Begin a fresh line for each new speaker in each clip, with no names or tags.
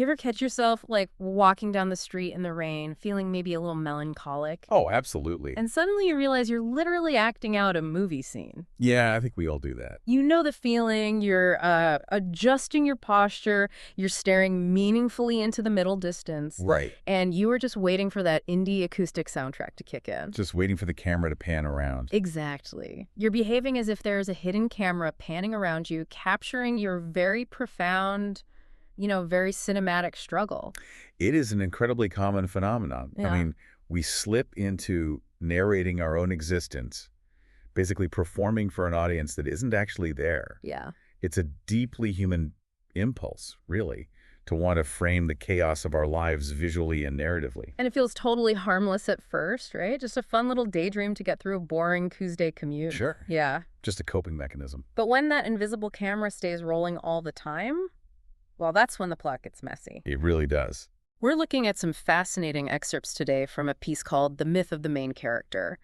You ever catch yourself, like, walking down the street in the rain, feeling maybe a little melancholic?
Oh, absolutely.
And suddenly you realize you're literally acting out a movie scene.
Yeah, I think we all do that.
You know the feeling, you're adjusting your posture, you're staring meaningfully into the middle distance,
Right.
and you are just waiting for that indie acoustic soundtrack to kick in.
Just waiting for the camera to pan around.
Exactly. You're behaving as if there's a hidden camera panning around you, capturing your very profound, very cinematic struggle.
It is an incredibly common phenomenon. I
Yeah.
mean, we slip into narrating our own existence, basically performing for an audience that isn't actually there.
Yeah.
It's a deeply human impulse, really, to want to frame the chaos of our lives visually and narratively.
And it feels totally harmless at first, right? Just a fun little daydream to get through a boring Tuesday commute.
Sure.
Yeah.
Just a coping mechanism.
But when that invisible camera stays rolling all the time, well, that's when the plot gets messy.
It really does.
We're looking at some fascinating excerpts today from a piece called The Myth of the Main Character.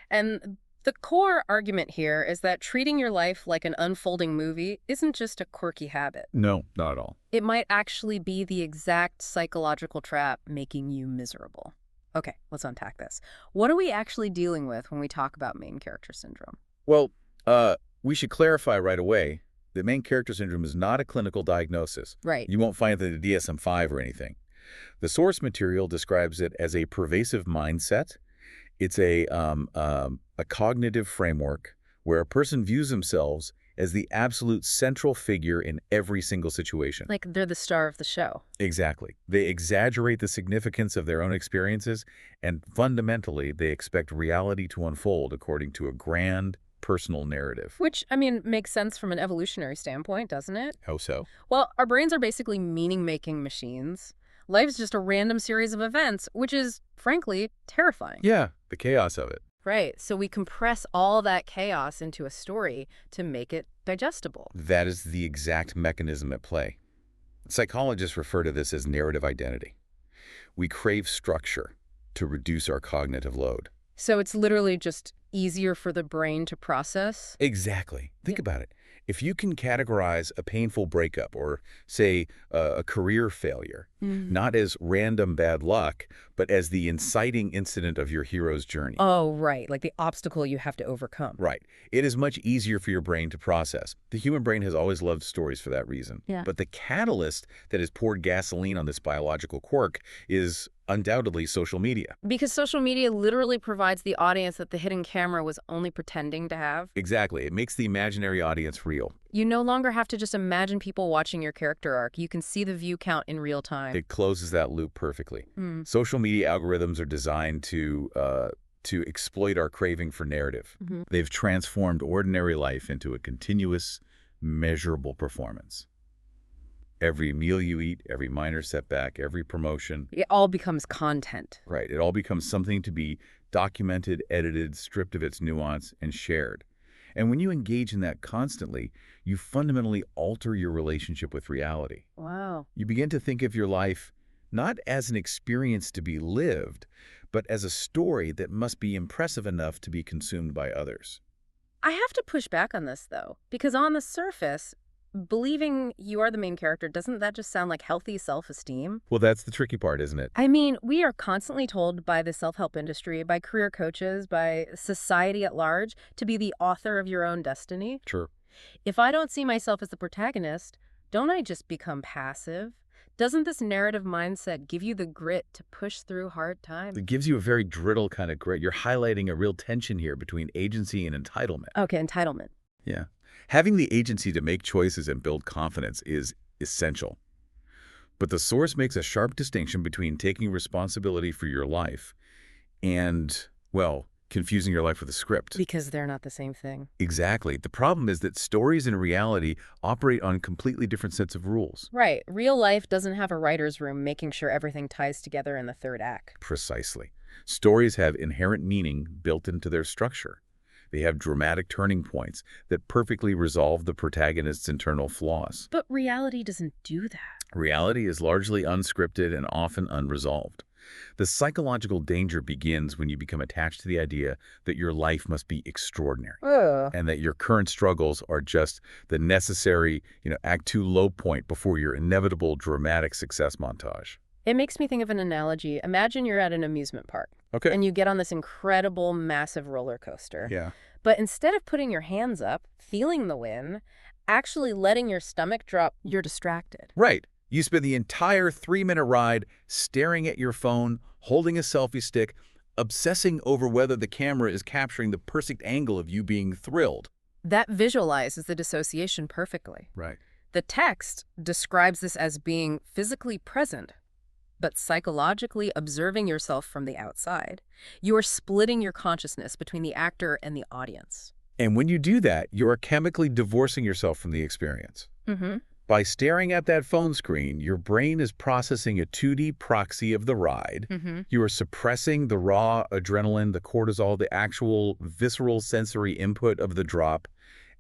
And the core argument here is that treating your life like an unfolding movie isn't just a quirky habit.
No, not at all.
It might actually be the exact psychological trap making you miserable. Okay, let's unpack this. What are we actually dealing with when we talk about main character syndrome?
Well, we should clarify right away that main character syndrome is not a clinical diagnosis.
Right.
You won't find it in the DSM-5 or anything. The source material describes it as a pervasive mindset. It's a cognitive framework where a person views themselves as the absolute central figure in every single situation.
Like they're the star of the show.
Exactly. They exaggerate the significance of their own experiences, and fundamentally, they expect reality to unfold according to a grand, personal narrative.
Which, makes sense from an evolutionary standpoint, doesn't it?
How so?
Well, our brains are basically meaning-making machines. Life's just a random series of events, which is, frankly, terrifying.
Yeah, the chaos of it.
Right, so we compress all that chaos into a story to make it digestible.
That is the exact mechanism at play. Psychologists refer to this as narrative identity. We crave structure to reduce our cognitive load.
So it's literally just easier for the brain to process?
Exactly. Think about it. If you can categorize a painful breakup or, say, a career failure, not as random bad luck, but as the inciting incident of your hero's journey.
Oh, right, like the obstacle you have to overcome.
Right. It is much easier for your brain to process. The human brain has always loved stories for that reason.
Yeah.
But the catalyst that has poured gasoline on this biological quirk is undoubtedly social media.
Because social media literally provides the audience that the hidden camera was only pretending to have.
Exactly. It makes the imaginary audience real.
You no longer have to just imagine people watching your character arc. You can see the view count in real time.
It closes that loop perfectly. Social media algorithms are designed to exploit our craving for narrative. They've transformed ordinary life into a continuous, measurable performance. Every meal you eat, every minor setback, every promotion.
It all becomes content.
Right. It all becomes something to be documented, edited, stripped of its nuance, and shared. And when you engage in that constantly, you fundamentally alter your relationship with reality.
Wow.
You begin to think of your life not as an experience to be lived, but as a story that must be impressive enough to be consumed by others.
I have to push back on this, though, because on the surface, believing you are the main character, doesn't that just sound like healthy self-esteem?
Well, that's the tricky part, isn't it?
We are constantly told by the self-help industry, by career coaches, by society at large, to be the author of your own destiny.
Sure.
If I don't see myself as the protagonist, don't I just become passive? Doesn't this narrative mindset give you the grit to push through hard times?
It gives you a very brittle kind of grit. You're highlighting a real tension here between agency and entitlement.
Okay, entitlement.
Yeah. Having the agency to make choices and build confidence is essential. But the source makes a sharp distinction between taking responsibility for your life and, well, confusing your life with a script.
Because they're not the same thing.
Exactly. The problem is that stories and reality operate on completely different sets of rules.
Right. Real life doesn't have a writer's room making sure everything ties together in the third act.
Precisely. Stories have inherent meaning built into their structure. They have dramatic turning points that perfectly resolve the protagonist's internal flaws.
But reality doesn't do that.
Reality is largely unscripted and often unresolved. The psychological danger begins when you become attached to the idea that your life must be extraordinary
Ugh.
and that your current struggles are just the necessary, Act 2 low point before your inevitable dramatic success montage.
It makes me think of an analogy. Imagine you're at an amusement park
Okay.
and you get on this incredible, massive roller coaster.
Yeah.
But instead of putting your hands up, feeling the win, actually letting your stomach drop, you're distracted.
Right. You spend the entire 3-minute ride staring at your phone, holding a selfie stick, obsessing over whether the camera is capturing the perfect angle of you being thrilled.
That visualizes the dissociation perfectly.
Right.
The text describes this as being physically present, but psychologically observing yourself from the outside. You are splitting your consciousness between the actor and the audience.
And when you do that, you are chemically divorcing yourself from the experience.
Mm-hmm.
By staring at that phone screen, your brain is processing a 2D proxy of the ride.
Mm-hmm.
You are suppressing the raw adrenaline, the cortisol, the actual visceral sensory input of the drop,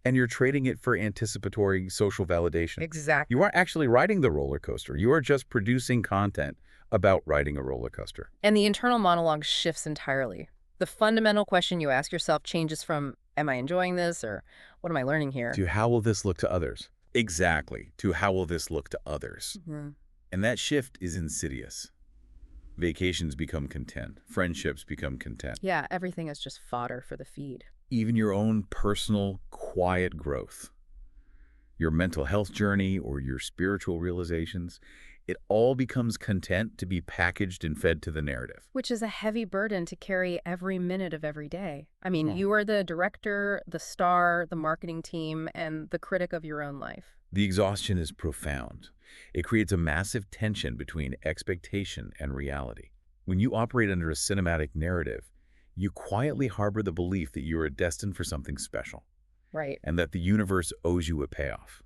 and you're trading it for anticipatory social validation.
Exactly.
You aren't actually riding the roller coaster. You are just producing content about riding a roller coaster.
And the internal monologue shifts entirely. The fundamental question you ask yourself changes from, am I enjoying this, or what am I learning here?
To how will this look to others? Exactly. To how will this look to others?
Mm-hmm.
And that shift is insidious. Vacations become content. Friendships become content.
Yeah, everything is just fodder for the feed.
Even your own personal, quiet growth, your mental health journey or your spiritual realizations, it all becomes content to be packaged and fed to the narrative.
Which is a heavy burden to carry every minute of every day. I mean, you are the director, the star, the marketing team, and the critic of your own life.
The exhaustion is profound. It creates a massive tension between expectation and reality. When you operate under a cinematic narrative, you quietly harbor the belief that you are destined for something special.
Right.
And that the universe owes you a payoff.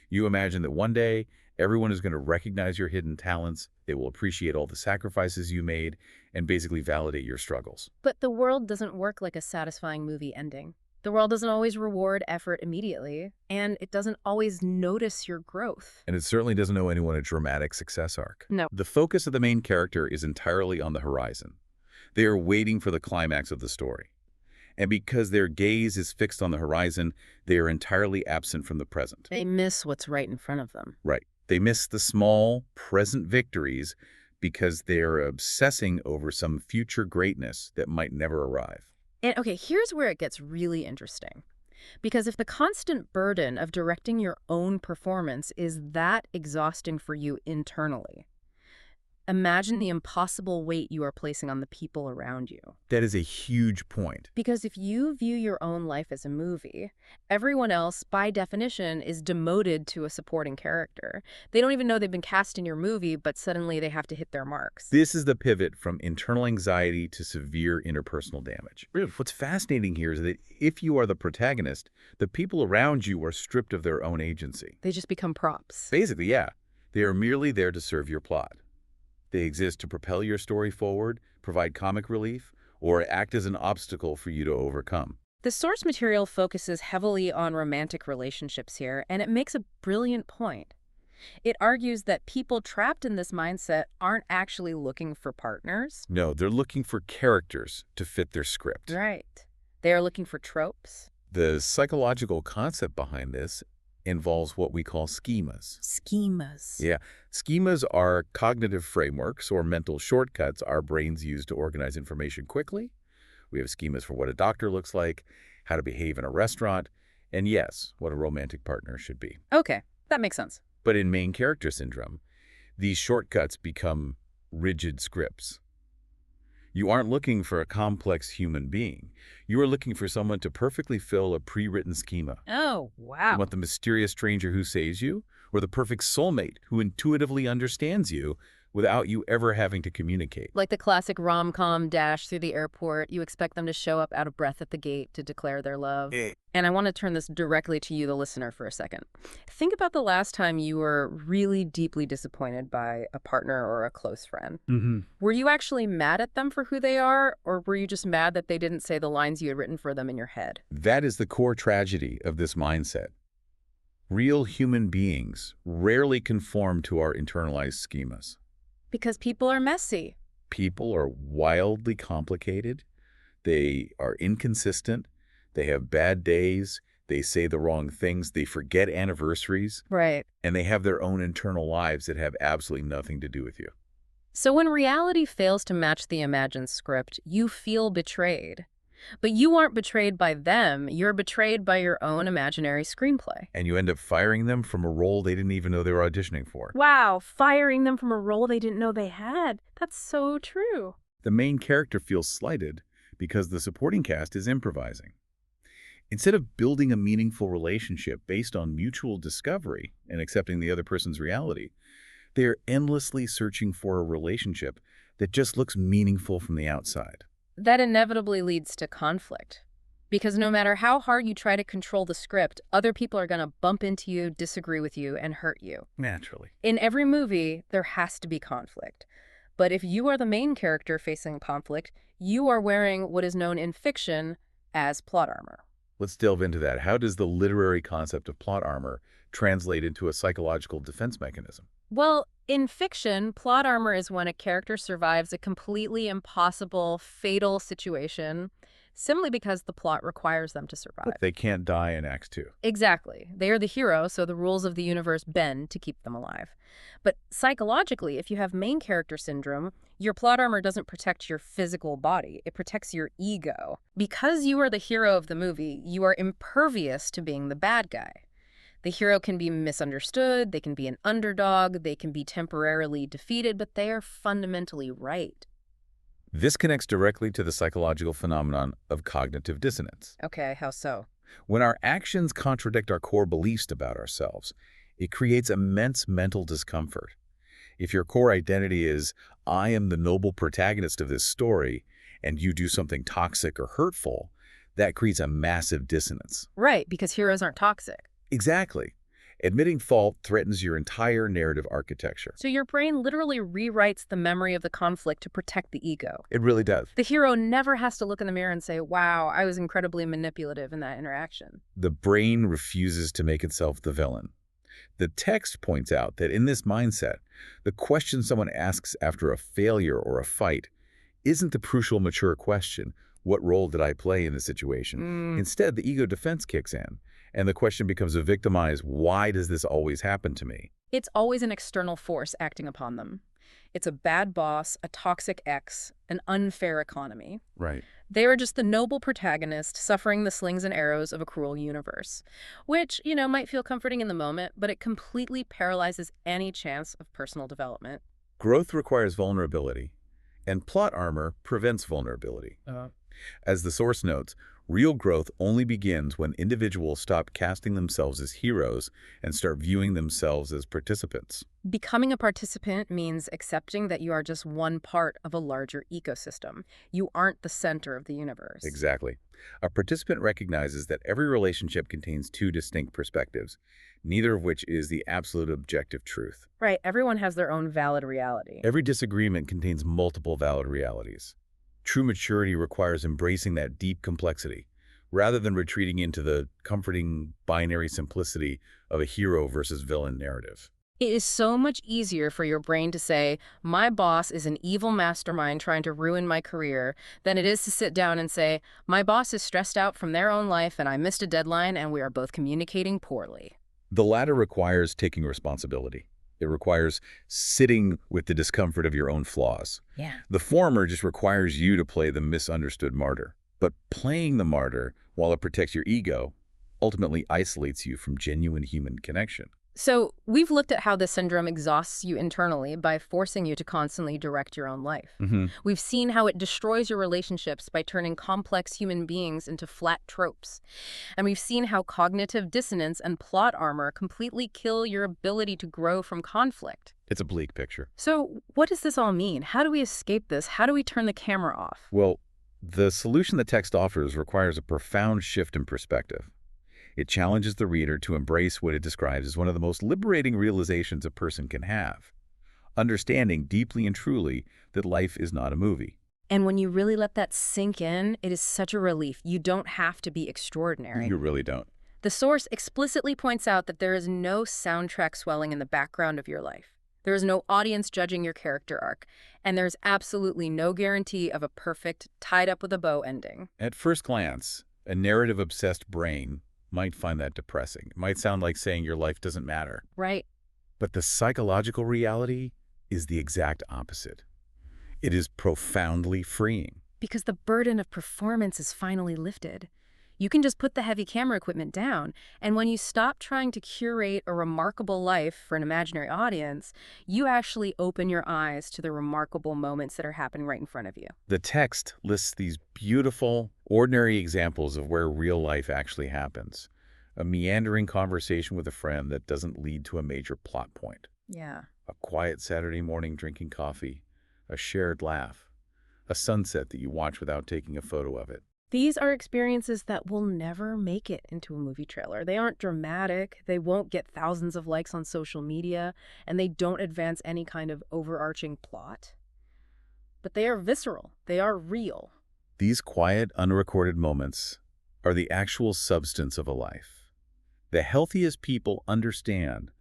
You imagine that one day, everyone is going to recognize your hidden talents, they will appreciate all the sacrifices you made, and basically validate your struggles.
But the world doesn't work like a satisfying movie ending. The world doesn't always reward effort immediately, and it doesn't always notice your growth.
And it certainly doesn't owe anyone a dramatic success arc.
No.
The focus of the main character is entirely on the horizon. They are waiting for the climax of the story. And because their gaze is fixed on the horizon, they are entirely absent from the present.
They miss what's right in front of them.
Right. They miss the small, present victories because they are obsessing over some future greatness that might never arrive.
And okay, here's where it gets really interesting. Because if the constant burden of directing your own performance is that exhausting for you internally, imagine the impossible weight you are placing on the people around you.
That is a huge point.
Because if you view your own life as a movie, everyone else, by definition, is demoted to a supporting character. They don't even know they've been cast in your movie, but suddenly they have to hit their marks.
This is the pivot from internal anxiety to severe interpersonal damage. What's fascinating here is that if you are the protagonist, the people around you are stripped of their own agency.
They just become props.
Basically, yeah. They are merely there to serve your plot. They exist to propel your story forward, provide comic relief, or act as an obstacle for you to overcome.
The source material focuses heavily on romantic relationships here, and it makes a brilliant point. It argues that people trapped in this mindset aren't actually looking for partners.
No, they're looking for characters to fit their script.
Right. They are looking for tropes.
The psychological concept behind this involves what we call schemas.
Schemas.
Yeah, schemas are cognitive frameworks or mental shortcuts our brains use to organize information quickly. We have schemas for what a doctor looks like, how to behave in a restaurant, and yes, what a romantic partner should be.
Okay, that makes sense.
But in main character syndrome, these shortcuts become rigid scripts. You aren't looking for a complex human being. You are looking for someone to perfectly fill a pre-written schema.
Oh,
You
wow.
want the mysterious stranger who saves you, or the perfect soulmate who intuitively understands you without you ever having to communicate.
Like the classic rom-com dash through the airport, you expect them to show up out of breath at the gate to declare their love. And I want to turn this directly to you, the listener, for a second. Think about the last time you were really deeply disappointed by a partner or a close friend. Were you actually mad at them for who they are, or were you just mad that they didn't say the lines you had written for them in your head?
That is the core tragedy of this mindset. Real human beings rarely conform to our internalized schemas.
Because people are messy.
People are wildly complicated. They are inconsistent. They have bad days. They say the wrong things. They forget anniversaries.
Right.
And they have their own internal lives that have absolutely nothing to do with you.
So when reality fails to match the imagined script, you feel betrayed. But you aren't betrayed by them, you're betrayed by your own imaginary screenplay.
And you end up firing them from a role they didn't even know they were auditioning for.
Wow, firing them from a role they didn't know they had. That's so true.
The main character feels slighted because the supporting cast is improvising. Instead of building a meaningful relationship based on mutual discovery and accepting the other person's reality, they are endlessly searching for a relationship that just looks meaningful from the outside.
That inevitably leads to conflict. Because no matter how hard you try to control the script, other people are going to bump into you, disagree with you, and hurt you.
Naturally.
In every movie, there has to be conflict. But if you are the main character facing conflict, you are wearing what is known in fiction as plot armor.
Let's delve into that. How does the literary concept of plot armor translate into a psychological defense mechanism?
Well, in fiction, plot armor is when a character survives a completely impossible, fatal situation simply because the plot requires them to survive.
They can't die in Act 2.
Exactly. They are the hero, so the rules of the universe bend to keep them alive. But psychologically, if you have main character syndrome, your plot armor doesn't protect your physical body. It protects your ego. Because you are the hero of the movie, you are impervious to being the bad guy. The hero can be misunderstood, they can be an underdog, they can be temporarily defeated, but they are fundamentally right.
This connects directly to the psychological phenomenon of cognitive dissonance.
Okay, how so?
When our actions contradict our core beliefs about ourselves, it creates immense mental discomfort. If your core identity is, I am the noble protagonist of this story, and you do something toxic or hurtful, that creates a massive dissonance.
Right, because heroes aren't toxic.
Exactly. Admitting fault threatens your entire narrative architecture.
So your brain literally rewrites the memory of the conflict to protect the ego.
It really does.
The hero never has to look in the mirror and say, wow, I was incredibly manipulative in that interaction.
The brain refuses to make itself the villain. The text points out that in this mindset, the question someone asks after a failure or a fight isn't the crucial mature question, what role did I play in the situation? Instead, the ego defense kicks in, and the question becomes a victimized, why does this always happen to me?
It's always an external force acting upon them. It's a bad boss, a toxic ex, an unfair economy.
Right.
They are just the noble protagonist suffering the slings and arrows of a cruel universe, which, might feel comforting in the moment, but it completely paralyzes any chance of personal development.
Growth requires vulnerability, and plot armor prevents vulnerability. As the source notes, real growth only begins when individuals stop casting themselves as heroes and start viewing themselves as participants.
Becoming a participant means accepting that you are just one part of a larger ecosystem. You aren't the center of the universe.
Exactly. A participant recognizes that every relationship contains two distinct perspectives, neither of which is the absolute objective truth.
Right. Everyone has their own valid reality.
Every disagreement contains multiple valid realities. True maturity requires embracing that deep complexity, rather than retreating into the comforting binary simplicity of a hero versus villain narrative.
It is so much easier for your brain to say, my boss is an evil mastermind trying to ruin my career, than it is to sit down and say, my boss is stressed out from their own life and I missed a deadline and we are both communicating poorly.
The latter requires taking responsibility. It requires sitting with the discomfort of your own flaws.
Yeah.
The former just requires you to play the misunderstood martyr. But playing the martyr, while it protects your ego, ultimately isolates you from genuine human connection.
So we've looked at how this syndrome exhausts you internally by forcing you to constantly direct your own life. We've seen how it destroys your relationships by turning complex human beings into flat tropes. And we've seen how cognitive dissonance and plot armor completely kill your ability to grow from conflict.
It's a bleak picture.
So what does this all mean? How do we escape this? How do we turn the camera off?
Well, the solution the text offers requires a profound shift in perspective. It challenges the reader to embrace what it describes as one of the most liberating realizations a person can have, understanding deeply and truly that life is not a movie.
And when you really let that sink in, it is such a relief. You don't have to be extraordinary.
You really don't.
The source explicitly points out that there is no soundtrack swelling in the background of your life. There's no audience judging your character arc, and there's absolutely no guarantee of a perfect, tied up with a bow ending.
At first glance, a narrative-obsessed brain might find that depressing. It might sound like saying your life doesn't matter.
Right.
But the psychological reality is the exact opposite. It is profoundly freeing.
Because the burden of performance is finally lifted. You can just put the heavy camera equipment down, and when you stop trying to curate a remarkable life for an imaginary audience, you actually open your eyes to the remarkable moments that are happening right in front of you.
The text lists these beautiful, ordinary examples of where real life actually happens. A meandering conversation with a friend that doesn't lead to a major plot point.
Yeah.
A quiet Saturday morning drinking coffee. A shared laugh. A sunset that you watch without taking a photo of it.
These are experiences that will never make it into a movie trailer. They aren't dramatic, they won't get thousands of likes on social media, and they don't advance any kind of overarching plot. But they are visceral, they are real.
These quiet, unrecorded moments are the actual substance of a life. The healthiest people understand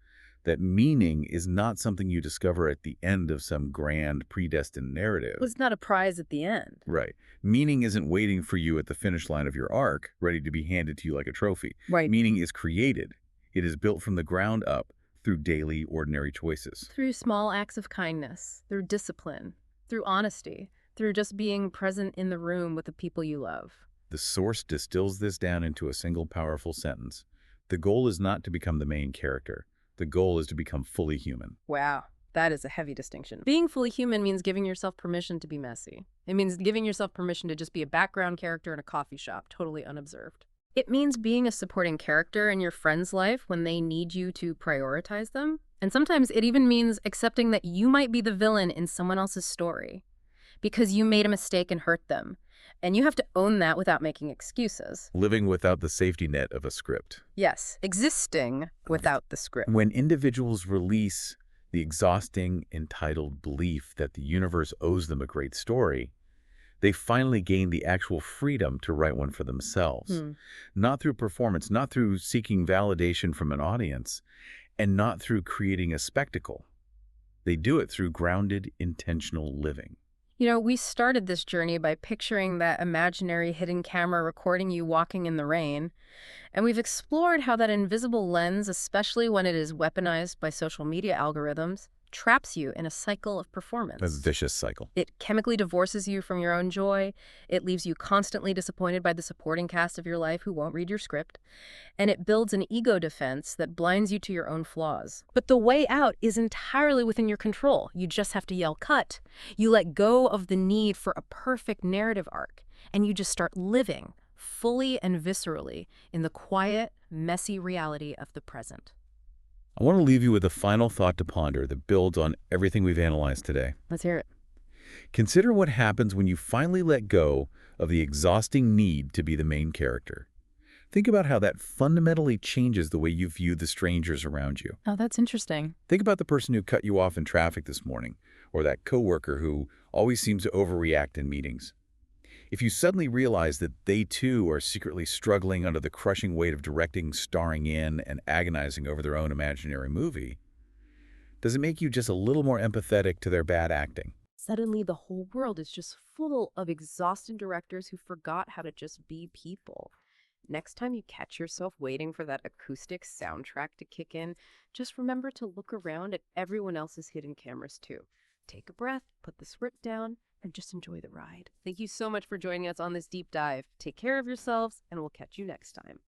that meaning is not something you discover at the end of some grand, predestined narrative.
It's not a prize at the end.
Right. Meaning isn't waiting for you at the finish line of your arc, ready to be handed to you like a trophy.
Right.
Meaning is created. It is built from the ground up through daily, ordinary choices.
Through small acts of kindness, through discipline, through honesty, through just being present in the room with the people you love.
The source distills this down into a single powerful sentence. The goal is not to become the main character. The goal is to become fully human.
Wow, that is a heavy distinction. Being fully human means giving yourself permission to be messy. It means giving yourself permission to just be a background character in a coffee shop, totally unobserved. It means being a supporting character in your friend's life when they need you to prioritize them. And sometimes it even means accepting that you might be the villain in someone else's story because you made a mistake and hurt them. And you have to own that without making excuses.
Living without the safety net of a script.
Yes, existing without the script.
When individuals release the exhausting, entitled belief that the universe owes them a great story, they finally gain the actual freedom to write one for themselves. Not through performance, not through seeking validation from an audience, and not through creating a spectacle. They do it through grounded, intentional living.
You know, we started this journey by picturing that imaginary hidden camera recording you walking in the rain, and we've explored how that invisible lens, especially when it is weaponized by social media algorithms, traps you in a cycle of performance.
A vicious cycle.
It chemically divorces you from your own joy. It leaves you constantly disappointed by the supporting cast of your life who won't read your script. And it builds an ego defense that blinds you to your own flaws. But the way out is entirely within your control. You just have to yell cut. You let go of the need for a perfect narrative arc, and you just start living fully and viscerally in the quiet, messy reality of the present.
I want to leave you with a final thought to ponder that builds on everything we've analyzed today.
Let's hear it.
Consider what happens when you finally let go of the exhausting need to be the main character. Think about how that fundamentally changes the way you view the strangers around you.
Oh, that's interesting.
Think about the person who cut you off in traffic this morning, or that coworker who always seems to overreact in meetings. If you suddenly realize that they too are secretly struggling under the crushing weight of directing, starring in, and agonizing over their own imaginary movie, does it make you just a little more empathetic to their bad acting?
Suddenly, the whole world is just full of exhausted directors who forgot how to just be people. Next time you catch yourself waiting for that acoustic soundtrack to kick in, just remember to look around at everyone else's hidden cameras too. Take a breath, put the script down, and just enjoy the ride. Thank you so much for joining us on this deep dive. Take care of yourselves, and we'll catch you next time.